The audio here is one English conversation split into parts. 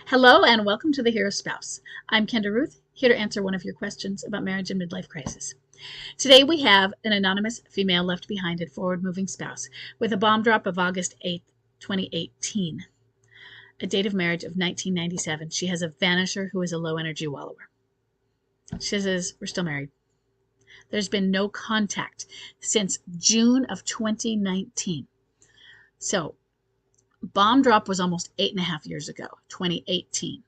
Hello and welcome to The Hero Spouse. I'm Kenda Ruth, here to answer one of your questions about marriage and midlife crisis. Today we have an anonymous female left behind and forward-moving spouse with a bomb drop of August 8th, 2018. A date of marriage of 1997. She has a vanisher who is a low-energy wallower. She says, we're still married. There's been no contact since June of 2019. So, bomb drop was almost 8.5 years ago, 2018.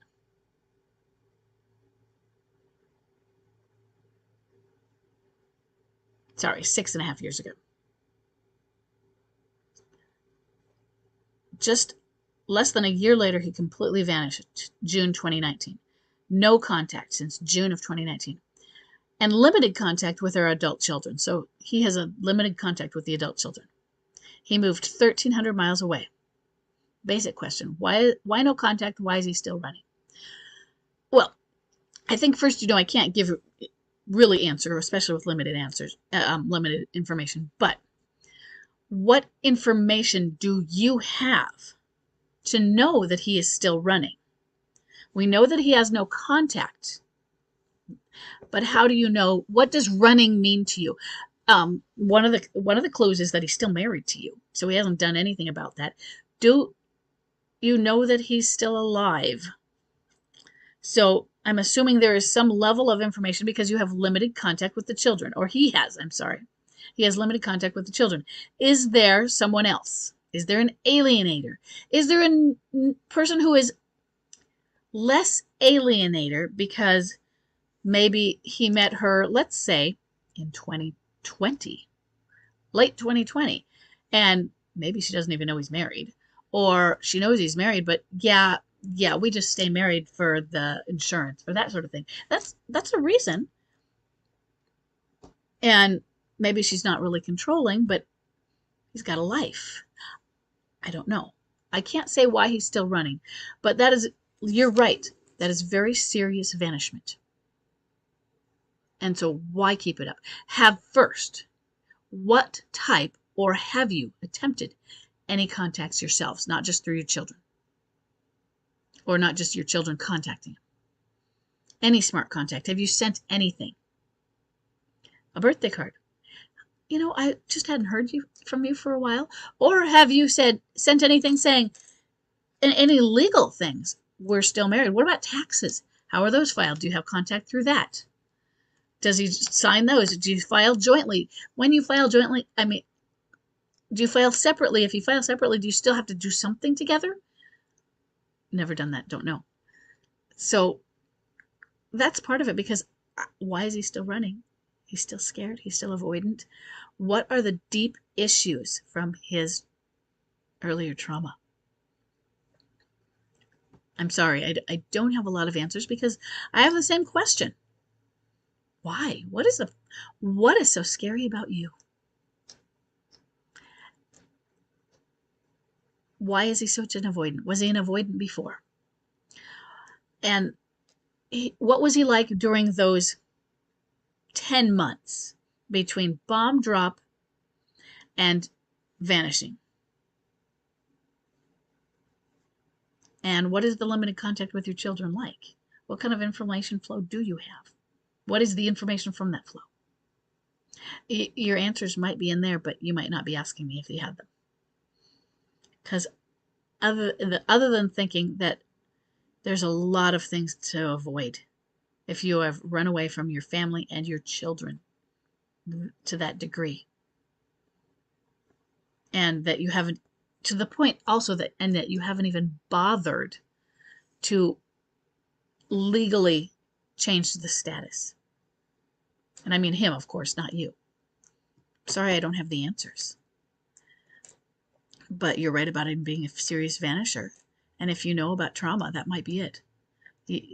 Sorry, 6.5 years ago. Just less than a year later, he completely vanished, June 2019. No contact since June of 2019. And limited contact with our adult children. So he has a limited contact with the adult children. He moved 1,300 miles away. Basic question. Why no contact? Why is he still running? Well, I think first, I can't give really answer, especially with limited answers, limited information. But what information do you have to know that he is still running? We know that he has no contact. But how do you know? What does running mean to you? One of the clues is that he's still married to you, so he hasn't done anything about that. Do you know that he's still alive? So I'm assuming there is some level of information because you have limited contact with the children, or he has. I'm sorry, he has limited contact with the children. Is there someone else? Is there an alienator? Is there a person who is less alienator because maybe he met her, let's say, in 2020, late 2020, and maybe she doesn't even know he's married, or she knows he's married, but yeah, we just stay married for the insurance or that sort of thing. That's a reason. And maybe she's not really controlling, but he's got a life. I don't know. I can't say why he's still running, but you're right. That is very serious vanishment. And so why keep it up? Have first, what type, or have you attempted any contacts yourselves, not just through your children, or not just your children contacting him? Any smart contact? Have you sent anything? A birthday card? I just hadn't heard from you for a while. Or have you sent anything saying, any legal things? We're still married. What about taxes? How are those filed? Do you have contact through that? Does he sign those? Do you file jointly? When you file jointly, do you file separately? If you file separately, do you still have to do something together? Never done that, don't know. So that's part of it, because why is he still running? He's still scared. He's still avoidant. What are the deep issues from his earlier trauma? I'm sorry, I don't have a lot of answers because I have the same question. Why? What is so scary about you? Why is he such an avoidant? Was he an avoidant before? And what was he like during those 10 months between bomb drop and vanishing? And what is the limited contact with your children like? What kind of information flow do you have? What is the information from that flow? Your answers might be in there, but you might not be asking me if you had them. Because other than thinking that there's a lot of things to avoid if you have run away from your family and your children to that degree. And that you haven't, to the point also that you haven't even bothered to legally change the status. And I mean him, of course, not you. Sorry, I don't have the answers. But you're right about him being a serious vanisher. And if you know about trauma, that might be it.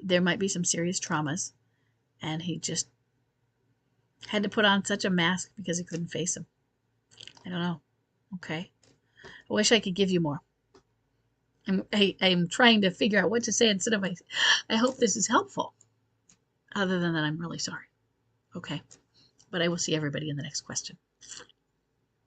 There might be some serious traumas, and he just had to put on such a mask because he couldn't face them. I don't know. Okay. I wish I could give you more. I'm trying to figure out what to say instead of I hope this is helpful. Other than that, I'm really sorry. Okay. But I will see everybody in the next question.